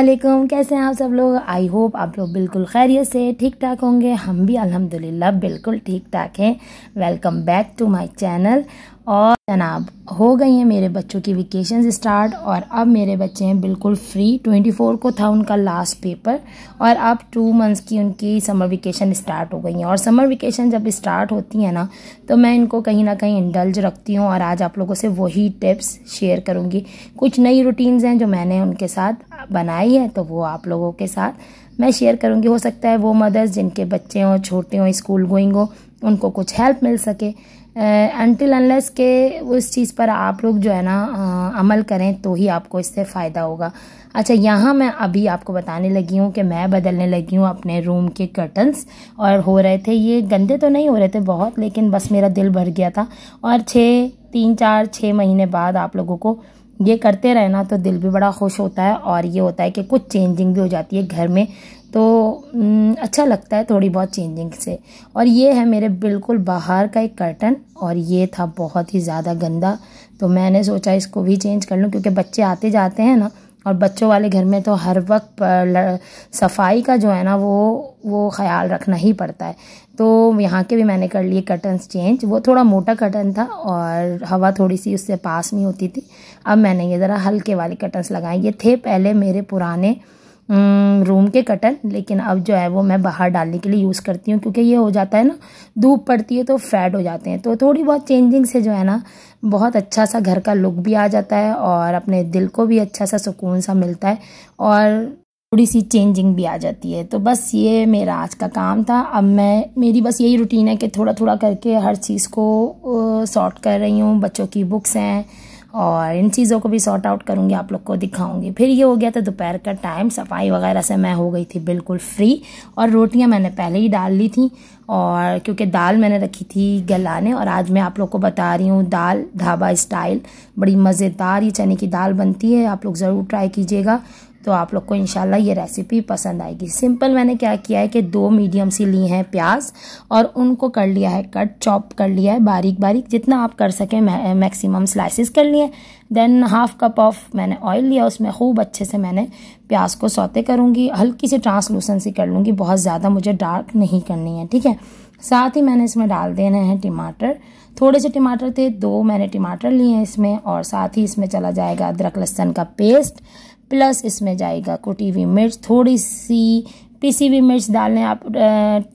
अस्सलामुअलैकुम। कैसे हैं आप सब लोग? आई होप आप लोग बिल्कुल खैरियत से ठीक ठाक होंगे। हम भी अल्हम्दुलिल्लाह बिल्कुल ठीक ठाक हैं। Welcome back to my channel. और जनाब हो गई हैं मेरे बच्चों की वेकेशन स्टार्ट और अब मेरे बच्चे हैं बिल्कुल फ्री। 24 को था उनका लास्ट पेपर और अब 2 मंथ्स की उनकी समर वेकेशन स्टार्ट हो गई हैं। और समर वेकेशन जब स्टार्ट होती है ना तो मैं इनको कहीं ना कहीं इंडल्ज रखती हूँ और आज आप लोगों से वही टिप्स शेयर करूँगी। कुछ नई रूटीन्स हैं जो मैंने उनके साथ बनाई है तो वो आप लोगों के साथ मैं शेयर करूँगी। हो सकता है वो मदर्स जिनके बच्चे हों, छोटे हों, स्कूल गोइंग हो, उनको कुछ हेल्प मिल सके। अनटिल अनलेस के उस चीज़ पर आप लोग जो है ना अमल करें तो ही आपको इससे फ़ायदा होगा। अच्छा, यहाँ मैं अभी आपको बताने लगी हूँ कि मैं बदलने लगी हूँ अपने रूम के कर्टन्स। और हो रहे थे, ये गंदे तो नहीं हो रहे थे बहुत, लेकिन बस मेरा दिल भर गया था। और 6 महीने बाद आप लोगों को ये करते रहे ना तो दिल भी बड़ा खुश होता है और ये होता है कि कुछ चेंजिंग भी हो जाती है घर में, तो अच्छा लगता है थोड़ी बहुत चेंजिंग से। और ये है मेरे बिल्कुल बाहर का एक कर्टन और ये था बहुत ही ज़्यादा गंदा, तो मैंने सोचा इसको भी चेंज कर लूँ क्योंकि बच्चे आते जाते हैं ना और बच्चों वाले घर में तो हर वक्त सफाई का जो है ना वो ख्याल रखना ही पड़ता है। तो यहाँ के भी मैंने कर लिए कर्टन्स चेंज। वो थोड़ा मोटा कर्टन था और हवा थोड़ी सी उससे पास नहीं होती थी। अब मैंने ये ज़रा हल्के वाले कर्टन्स लगाए। ये थे पहले मेरे पुराने रूम के कर्टन, लेकिन अब जो है वो मैं बाहर डालने के लिए यूज़ करती हूँ क्योंकि ये हो जाता है ना, धूप पड़ती है तो फेड हो जाते हैं। तो थोड़ी बहुत चेंजिंग से जो है ना बहुत अच्छा सा घर का लुक भी आ जाता है और अपने दिल को भी अच्छा सा सुकून सा मिलता है और थोड़ी सी चेंजिंग भी आ जाती है। तो बस ये मेरा आज का काम था। अब मेरी बस यही रूटीन है कि थोड़ा थोड़ा करके हर चीज़ को सॉर्ट कर रही हूँ। बच्चों की बुक्स हैं और इन चीज़ों को भी सॉर्ट आउट करूँगी, आप लोग को दिखाऊंगी। फिर ये हो गया था दोपहर का टाइम, सफाई वगैरह से मैं हो गई थी बिल्कुल फ्री। और रोटियां मैंने पहले ही डाल ली थी और क्योंकि दाल मैंने रखी थी गलाने। और आज मैं आप लोग को बता रही हूँ दाल ढाबा स्टाइल, बड़ी मज़ेदार ये चने की दाल बनती है। आप लोग ज़रूर ट्राई कीजिएगा तो आप लोग को इंशाल्लाह ये रेसिपी पसंद आएगी। सिंपल मैंने क्या किया है कि 2 मीडियम सी ली हैं प्याज और उनको कर लिया है कट, चॉप कर लिया है बारीक बारीक, जितना आप कर सकें मैक्सिमम स्लाइसेस कर लिए। देन 1/2 कप ऑफ मैंने ऑयल लिया, उसमें खूब अच्छे से मैंने प्याज को सौते करूँगी, हल्की सी ट्रांसलूसेंसी कर लूँगी, बहुत ज़्यादा मुझे डार्क नहीं करनी है, ठीक है। साथ ही मैंने इसमें डाल देने हैं टमाटर। थोड़े से टमाटर थे, 2 मैंने टमाटर लिए हैं इसमें। और साथ ही इसमें चला जाएगा अदरक लहसुन का पेस्ट, प्लस इसमें जाएगा कुटी हुई मिर्च, थोड़ी सी पिसी हुई मिर्च डालने आप।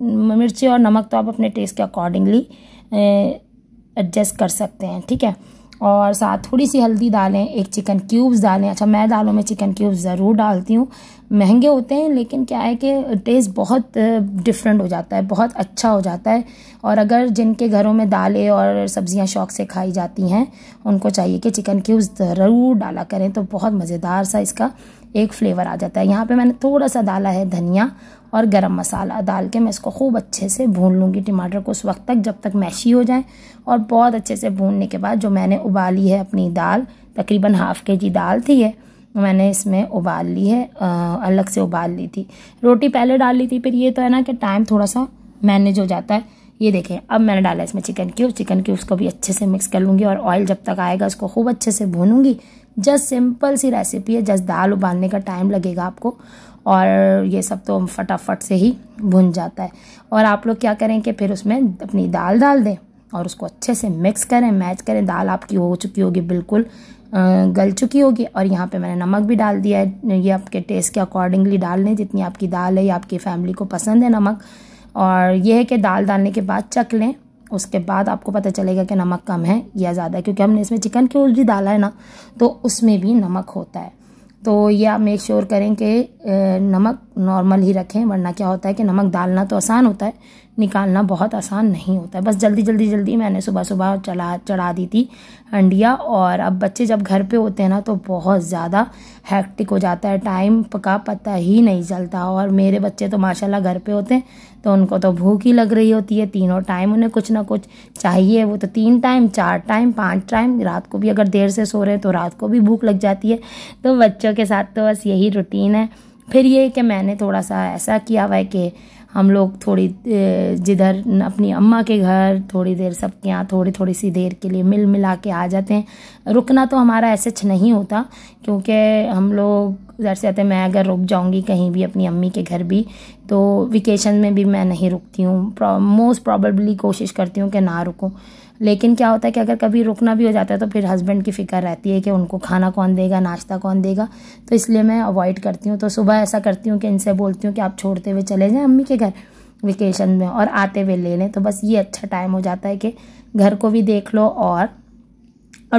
मिर्ची और नमक तो आप अपने टेस्ट के अकॉर्डिंगली एडजस्ट कर सकते हैं, ठीक है। और साथ थोड़ी सी हल्दी डालें, 1 चिकन क्यूब्स डालें। अच्छा, मैं दालों में चिकन क्यूब्स ज़रूर डालती हूँ, महंगे होते हैं लेकिन क्या है कि टेस्ट बहुत डिफरेंट हो जाता है, बहुत अच्छा हो जाता है। और अगर जिनके घरों में दालें और सब्जियां शौक से खाई जाती हैं उनको चाहिए कि चिकन क्यूब्स ज़रूर डाला करें, तो बहुत मज़ेदार सा इसका एक फ्लेवर आ जाता है। यहाँ पे मैंने थोड़ा सा डाला है धनिया और गरम मसाला डाल के मैं इसको खूब अच्छे से भून लूँगी टमाटर को उस वक्त तक जब तक मैशी हो जाए। और बहुत अच्छे से भूनने के बाद जो मैंने उबाली है अपनी दाल, तकरीबन 1/2 kg दाल थी ये, मैंने इसमें उबाल ली है, अलग से उबाल ली थी। रोटी पहले डाल ली थी, फिर ये तो है ना कि टाइम थोड़ा सा मैनेज हो जाता है। ये देखें, अब मैंने डाला इसमें चिकन क्यूब्स को भी अच्छे से मिक्स कर लूँगी और ऑयल जब तक आएगा उसको खूब अच्छे से भूनूंगी। जस्ट सिंपल सी रेसिपी है, जस्ट दाल उबालने का टाइम लगेगा आपको और ये सब तो फटाफट से ही भुन जाता है। और आप लोग क्या करें कि फिर उसमें अपनी दाल डाल दें और उसको अच्छे से मिक्स करें, मैच करें। दाल आपकी हो चुकी होगी, बिल्कुल गल चुकी होगी। और यहाँ पे मैंने नमक भी डाल दिया है, ये आपके टेस्ट के अकॉर्डिंगली डाल लें, जितनी आपकी दाल है या आपकी फैमिली को पसंद है नमक। और ये है कि दाल डालने के बाद चख लें, उसके बाद आपको पता चलेगा कि नमक कम है या ज़्यादा है, क्योंकि हमने इसमें चिकन क्यूब्स भी डाला है ना तो उसमें भी नमक होता है। तो ये आप मेक श्योर करें कि नमक नॉर्मल ही रखें, वरना क्या होता है कि नमक डालना तो आसान होता है, निकालना बहुत आसान नहीं होता है। बस जल्दी मैंने सुबह सुबह चढ़ा दी थी हंडिया। और अब बच्चे जब घर पे होते हैं ना तो बहुत ज़्यादा हैक्टिक हो जाता है, टाइम का पता ही नहीं चलता। और मेरे बच्चे तो माशाल्लाह घर पे होते हैं तो उनको तो भूख ही लग रही होती है, तीनों टाइम उन्हें कुछ ना कुछ चाहिए। वो तो 3 टाइम, 4 टाइम, 5 टाइम, रात को भी अगर देर से सो रहे हैं तो रात को भी भूख लग जाती है। तो बच्चों के साथ तो बस यही रूटीन है। फिर ये कि मैंने थोड़ा सा ऐसा किया हुआ है कि हम लोग थोड़ी जिधर अपनी अम्मा के घर थोड़ी देर सबके यहाँ थोड़ी सी देर के लिए मिल मिला के आ जाते हैं। रुकना तो हमारा ऐसे नहीं होता, क्योंकि हम लोग जैसे आते, मैं अगर रुक जाऊंगी कहीं भी अपनी अम्मी के घर भी, तो वेकेशन में भी मैं नहीं रुकती हूँ। मोस्ट प्रॉबेबली कोशिश करती हूँ कि ना रुकूं। लेकिन क्या होता है कि अगर कभी रुकना भी हो जाता है तो फिर हस्बैंड की फ़िक्र रहती है कि उनको खाना कौन देगा, नाश्ता कौन देगा, तो इसलिए मैं अवॉइड करती हूँ। तो सुबह ऐसा करती हूँ कि इनसे बोलती हूँ कि आप छोड़ते हुए चले जाएं अम्मी के घर वेकेशन में और आते हुए ले लें। तो बस ये अच्छा टाइम हो जाता है कि घर को भी देख लो और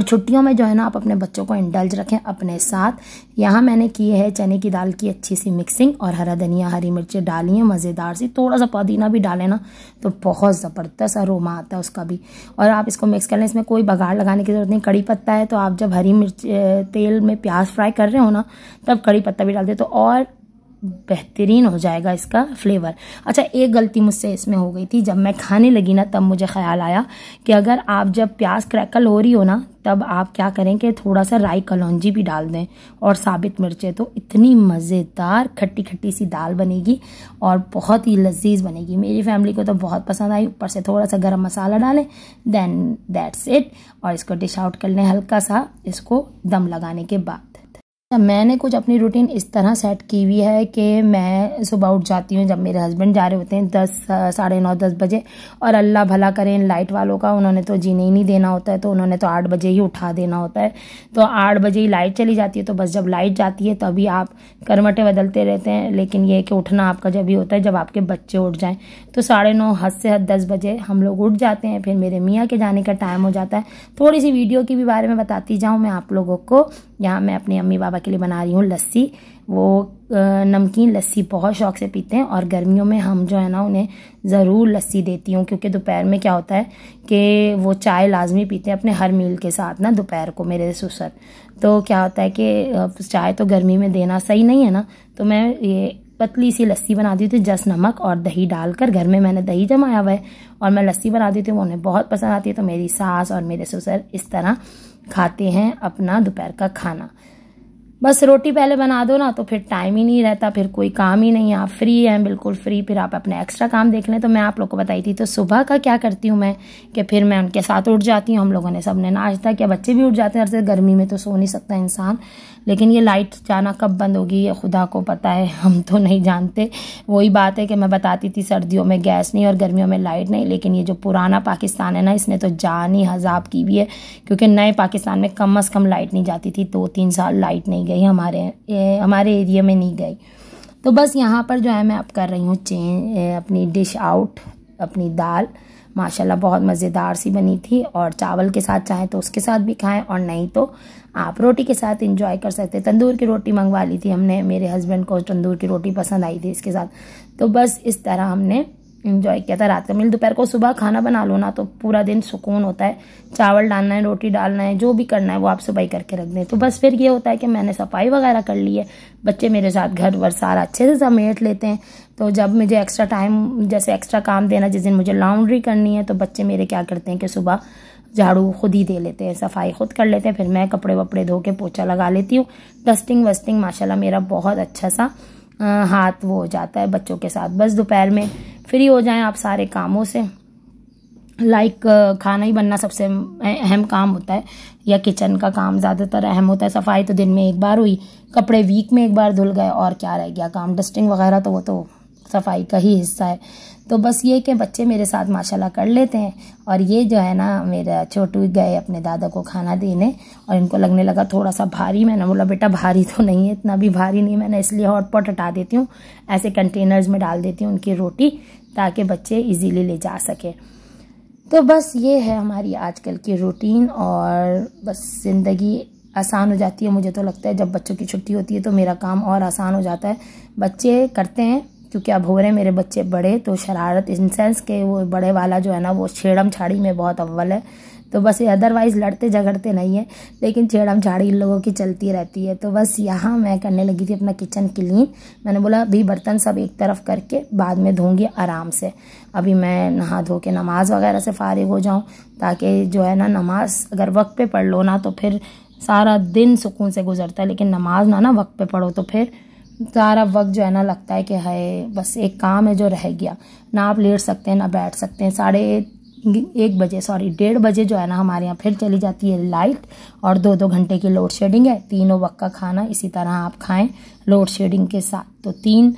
छुट्टियों में जो है ना आप अपने बच्चों को इंडल्ज रखें अपने साथ। यहाँ मैंने की है चने की दाल की अच्छी सी मिक्सिंग और हरा धनिया हरी मिर्चें डाली हैं मज़ेदार सी, थोड़ा सा पुदीना भी डालें ना तो बहुत ज़बरदस्त अरोमा आता है उसका भी। और आप इसको मिक्स कर लें, इसमें कोई बघाड़ लगाने की ज़रूरत नहीं। कड़ी पत्ता है तो आप जब हरी मिर्च तेल में प्याज फ्राई कर रहे हो ना तब कड़ी पत्ता भी डाल दे तो और बेहतरीन हो जाएगा इसका फ्लेवर। अच्छा, एक गलती मुझसे इसमें हो गई थी, जब मैं खाने लगी ना तब मुझे ख्याल आया कि अगर आप जब प्याज क्रैकल हो रही हो ना तब आप क्या करें कि थोड़ा सा राई कलौंजी भी डाल दें और साबित मिर्चें, तो इतनी मज़ेदार खट्टी खट्टी सी दाल बनेगी और बहुत ही लजीज बनेगी। मेरी फैमिली को तो बहुत पसंद आई। ऊपर से थोड़ा सा गरम मसाला डालें, देन दैट्स इट, और इसको डिश आउट कर लें हल्का सा इसको दम लगाने के बाद। मैंने कुछ अपनी रूटीन इस तरह सेट की हुई है कि मैं सुबह उठ जाती हूँ जब मेरे हस्बैंड जा रहे होते हैं 10 साढ़े 9 10 बजे, और अल्लाह भला करें लाइट वालों का, उन्होंने तो जीने ही नहीं देना होता है, तो उन्होंने तो 8 बजे ही उठा देना होता है। तो 8 बजे ही लाइट चली जाती है, तो बस जब लाइट जाती है तभी आप करवटें बदलते रहते हैं। लेकिन ये कि उठना आपका जब भी होता है जब आपके बच्चे उठ जाएँ। तो 9:30 हद से हद 10 बजे हम लोग उठ जाते हैं। फिर मेरे मियाँ के जाने का टाइम हो जाता है। थोड़ी सी वीडियो की भी बारे में बताती जाऊँ मैं आप लोगों को। यहाँ मैं अपनी अम्मी बाबा के लिए बना रही हूँ लस्सी। वो नमकीन लस्सी बहुत शौक से पीते हैं और गर्मियों में हम जो है ना उन्हें ज़रूर लस्सी देती हूँ, क्योंकि दोपहर में क्या होता है कि वो चाय लाजमी पीते हैं अपने हर मील के साथ ना दोपहर को मेरे ससुर। तो क्या होता है कि चाय तो गर्मी में देना सही नहीं है ना, तो मैं ये पतली सी लस्सी बना दी थी जस्ट नमक और दही डालकर। घर में मैंने दही जमाया हुआ है और मैं लस्सी बना दी थी, वो उन्हें बहुत पसंद आती है। तो मेरी सास और मेरे ससुर इस तरह खाते हैं अपना दोपहर का खाना। बस रोटी पहले बना दो ना तो फिर टाइम ही नहीं रहता, फिर कोई काम ही नहीं है, आप फ्री हैं बिल्कुल फ्री, फिर आप अपने एक्स्ट्रा काम देख लें। तो मैं आप लोग को बताई थी। तो सुबह का क्या करती हूँ मैं कि फिर मैं उनके साथ उठ जाती हूँ। हम लोगों ने सबने नाश्ता किया, बच्चे भी उठ जाते हैं। जैसे गर्मी में तो सो नहीं सकता इंसान, लेकिन ये लाइट जाना कब बंद होगी ये खुदा को पता है, हम तो नहीं जानते। वही बात है कि मैं बताती थी सर्दियों में गैस नहीं और गर्मियों में लाइट नहीं, लेकिन ये जो पुराना पाकिस्तान है ना इसने तो जान ही हजाब की भी है, क्योंकि नए पाकिस्तान में कम से कम लाइट नहीं जाती थी। 2-3 साल लाइट नहीं गई हमारे एरिया में नहीं गई। तो बस यहाँ पर जो है मैं अब कर रही हूँ अपनी डिश आउट। अपनी दाल माशाल्लाह बहुत मज़ेदार सी बनी थी, और चावल के साथ चाहे तो उसके साथ भी खाएं और नहीं तो आप रोटी के साथ एंजॉय कर सकते हैं। तंदूर की रोटी मंगवा ली थी हमने, मेरे हस्बैंड को तंदूर की रोटी पसंद आई थी इसके साथ। तो बस इस तरह हमने एंजॉय किया था रात का मील। दोपहर को सुबह खाना बना लो ना तो पूरा दिन सुकून होता है। चावल डालना है, रोटी डालना है, जो भी करना है वो आप सुबह ही करके रख दें। तो बस फिर ये होता है कि मैंने सफाई वगैरह कर ली है, बच्चे मेरे साथ घर वर सारा अच्छे से समेट लेते हैं। तो जब मुझे एक्स्ट्रा टाइम जैसे एक्स्ट्रा काम देना, जिस दिन मुझे लॉन्ड्री करनी है तो बच्चे मेरे क्या करते हैं कि सुबह झाड़ू खुद ही दे लेते हैं, सफाई खुद कर लेते हैं। फिर मैं कपड़े वपड़े धो के पोछा लगा लेती हूँ। डस्टिंग वस्टिंग माशाल्लाह मेरा बहुत अच्छा सा हाथ वो हो जाता है बच्चों के साथ। बस दोपहर में फ्री हो जाएं आप सारे कामों से, लाइक खाना ही बनना सबसे अहम काम होता है, या किचन का काम ज़्यादातर अहम होता है। सफाई तो दिन में एक बार हुई, कपड़े वीक में एक बार धुल गए, और क्या रह गया काम। डस्टिंग वगैरह तो वो तो सफाई का ही हिस्सा है। तो बस ये कि बच्चे मेरे साथ माशाल्लाह कर लेते हैं। और ये जो है ना मेरा छोटू गए अपने दादा को खाना देने और इनको लगने लगा थोड़ा सा भारी। मैंने बोला बेटा भारी तो नहीं है, इतना भी भारी नहीं। मैंने इसलिए हॉट पॉट हटा देती हूँ, ऐसे कंटेनर्स में डाल देती हूँ उनकी रोटी ताकि बच्चे इजीली ले जा सके। तो बस ये है हमारी आजकल की रूटीन, और बस ज़िंदगी आसान हो जाती है। मुझे तो लगता है जब बच्चों की छुट्टी होती है तो मेरा काम और आसान हो जाता है। बच्चे करते हैं क्योंकि अब हो रहे हैं मेरे बच्चे बड़े, तो शरारत इन सेंस के वो बड़े वाला जो है ना वो छेड़म छाड़ी में बहुत अव्वल है। तो बस ये अदरवाइज़ लड़ते झगड़ते नहीं है, लेकिन छेड़म छाड़ी इन लोगों की चलती रहती है। तो बस यहाँ मैं करने लगी थी अपना किचन क्लीन। मैंने बोला अभी बर्तन सब एक तरफ करके बाद में धोंगी आराम से। अभी मैं नहा धो के नमाज वगैरह से फारिग हो जाऊँ, ताकि जो है ना नमाज अगर वक्त पे पढ़ लो ना तो फिर सारा दिन सुकून से गुजरता है, लेकिन नमाज ना वक्त पे पढ़ो तो फिर सारा वक्त जो है ना लगता है कि है बस एक काम है जो रह गया, ना आप लेट सकते हैं ना बैठ सकते हैं। 1:30 बजे जो है ना हमारे यहाँ फिर चली जाती है लाइट, और 2-2 घंटे की लोड शेडिंग है। तीनों वक्त का खाना इसी तरह आप खाएं लोड शेडिंग के साथ। तो 3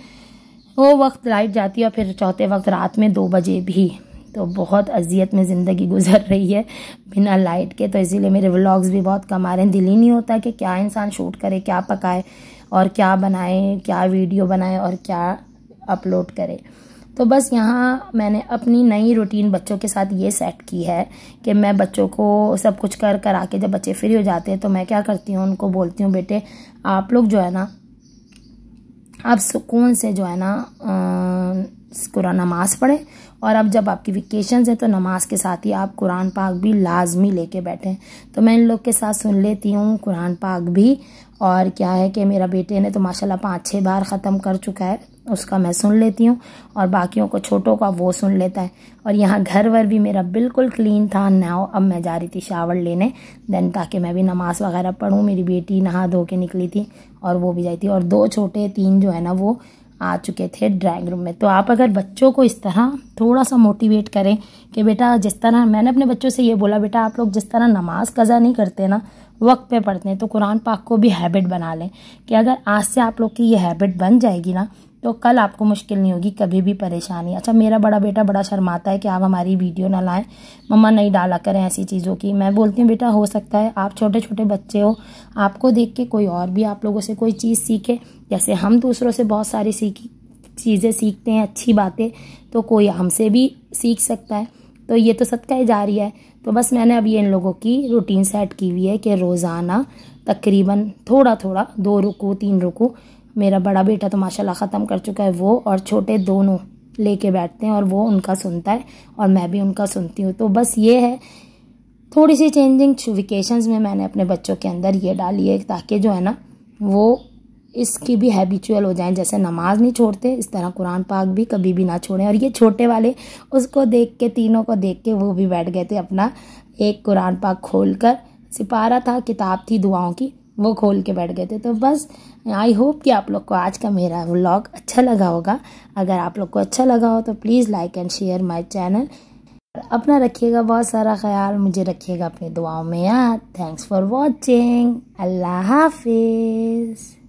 वो वक्त लाइट जाती है और फिर चौथे वक्त रात में 2 बजे भी। तो बहुत अजियत में ज़िंदगी गुजर रही है बिना लाइट के। तो इसीलिए मेरे व्लॉग्स भी बहुत कम आ रहे हैं। दिल ही नहीं होता कि क्या इंसान शूट करे, क्या पकाए और क्या बनाए, क्या वीडियो बनाए और क्या अपलोड करे। तो बस यहाँ मैंने अपनी नई रूटीन बच्चों के साथ ये सेट की है कि मैं बच्चों को सब कुछ कर कर आके जब बच्चे फ्री हो जाते हैं तो मैं क्या करती हूँ, उनको बोलती हूँ बेटे आप लोग जो है ना आप सुकून से जो है ना कुरान नमाज पढ़ें, और अब जब आपकी वेकेशंस है तो नमाज के साथ ही आप कुरान पाक भी लाजमी लेके बैठें। तो मैं इन लोग के साथ सुन लेती हूँ कुरान पाक भी। और क्या है कि मेरा बेटे ने तो माशाल्लाह 5-6 बार ख़त्म कर चुका है, उसका मैं सुन लेती हूँ और बाकियों को छोटों का वो सुन लेता है। और यहाँ घर वर भी मेरा बिल्कुल क्लीन था। नाउ अब मैं जा रही थी शावर लेने देन, ताकि मैं भी नमाज़ वगैरह पढ़ूँ। मेरी बेटी नहा धो के निकली थी और वो भी जाती थी, और 2 छोटे 3 जो है ना वो आ चुके थे ड्राइंग रूम में। तो आप अगर बच्चों को इस तरह थोड़ा सा मोटिवेट करें कि बेटा जिस तरह मैंने अपने बच्चों से ये बोला, बेटा आप लोग जिस तरह नमाज कज़ा नहीं करते ना, वक्त पे पढ़ते हैं, तो कुरान पाक को भी हैबिट बना लें कि अगर आज से आप लोग की ये हैबिट बन जाएगी ना तो कल आपको मुश्किल नहीं होगी, कभी भी परेशानी। अच्छा मेरा बड़ा बेटा बड़ा शर्माता है कि आप हमारी वीडियो ना लाएं, मम्मा नहीं डाला करें ऐसी चीज़ों की। मैं बोलती हूँ बेटा हो सकता है आप छोटे छोटे बच्चे हो, आपको देख के कोई और भी आप लोगों से कोई चीज़ सीखे। जैसे हम दूसरों से बहुत सारी चीज़ें सीखते हैं, अच्छी बातें, तो कोई हमसे भी सीख सकता है। तो ये तो सदका जारी है। तो बस मैंने अब ये इन लोगों की रूटीन सेट की हुई है कि रोज़ाना तकरीबन थोड़ा थोड़ा 2 रुकू 3 रुकू, मेरा बड़ा बेटा तो माशाल्लाह ख़त्म कर चुका है वो, और छोटे दोनों लेके बैठते हैं और वो उनका सुनता है और मैं भी उनका सुनती हूँ। तो बस ये है थोड़ी सी चेंजिंग वेकेशंस में मैंने अपने बच्चों के अंदर ये डाली है, ताकि जो है ना वो इसकी भी हैबिचुअल हो जाएं। जैसे नमाज नहीं छोड़ते इस तरह कुरान पाक भी कभी भी ना छोड़ें। और ये छोटे वाले उसको देख के, तीनों को देख के वो भी बैठ गए थे अपना एक कुरान पाक खोल कर, सिपारा था किताब थी दुआओं की, वो खोल के बैठ गए थे। तो बस आई होप कि आप लोग को आज का मेरा व्लॉग अच्छा लगा होगा। अगर आप लोग को अच्छा लगा हो तो please like and share my channel. अपना रखिएगा बहुत सारा ख्याल, मुझे रखिएगा अपनी दुआओं में याद। Thanks for watching. अल्लाह हाफिज़।